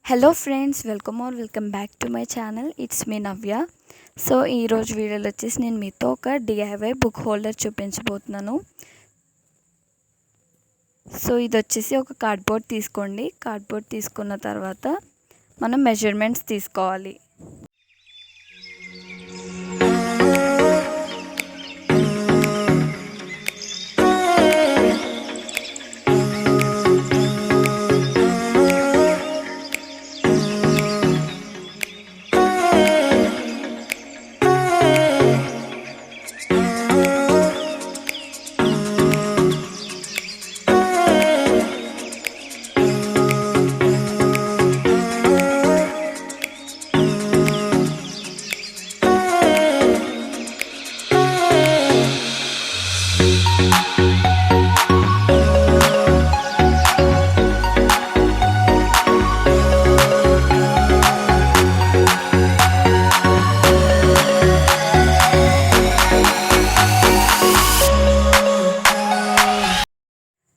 Hello friends, welcome back to my channel. It's me Navya. So ఈరోజు వీడియోలో వచ్చేసి నేను మీతో ఒక డిఐవై బుక్ హోల్డర్ చూపించబోతున్నాను. సో ఇది వచ్చేసి ఒక కార్డ్బోర్డ్ తీసుకోండి. కార్డ్బోర్డ్ తీసుకున్న తర్వాత మనం మెజర్మెంట్స్ తీసుకోవాలి.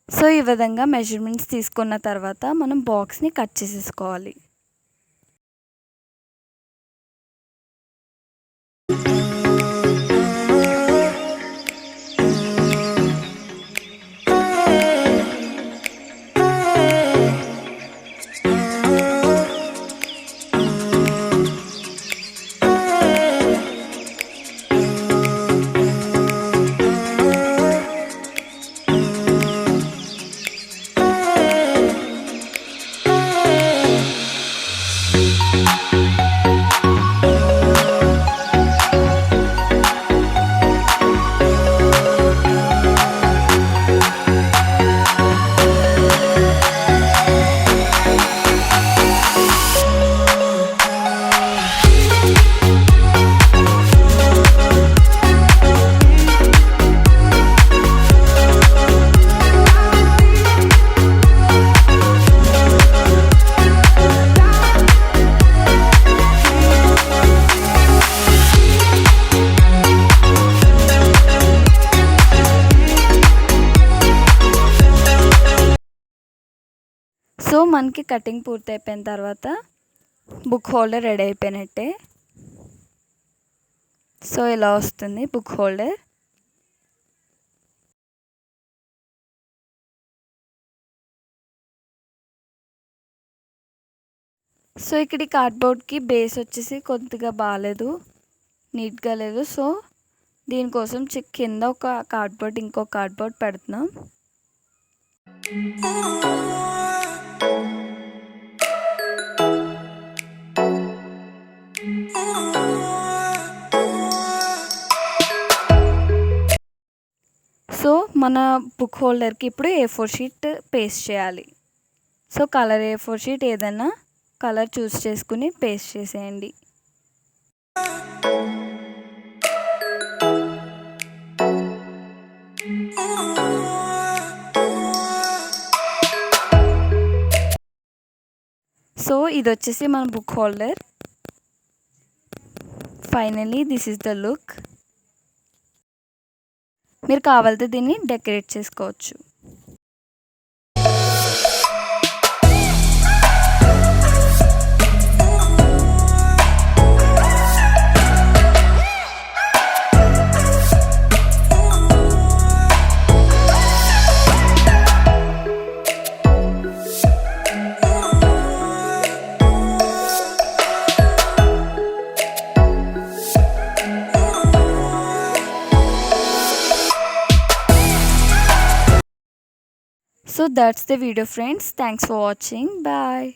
సో ఈ విధంగా మెజర్మెంట్స్ తీసుకున్న తర్వాత మనం బాక్స్ని కట్ చేసేసుకోవాలి. సో మనకి కటింగ్ పూర్తి అయిపోయిన తర్వాత బుక్ హోల్డర్ రెడీ అయిపోయినట్టే. సో ఇలా వస్తుంది బుక్ హోల్డర్. సో ఇక్కడ కార్డ్బోర్డ్కి బేస్ వచ్చేసి కొద్దిగా బాగాలేదు, నీట్గా లేదు. సో దీనికోసం కింద ఒక కార్డ్బోర్డ్ ఇంకో కార్డ్బోర్డ్ పెడుతున్నాం. సో మన బుక్ హోల్డర్కి ఇప్పుడు A4 షీట్ పేస్ట్ చేయాలి. సో కలర్ A4 షీట్ ఏదైనా కలర్ చూస్ చేసుకుని పేస్ట్ చేసేయండి. సో ఇది వచ్చేసి మన book holder. Finally this is the look. మీరు కావాలంటే దీన్ని డెకరేట్ చేసుకోవచ్చు. So that's the video, friends. Thanks for watching. Bye.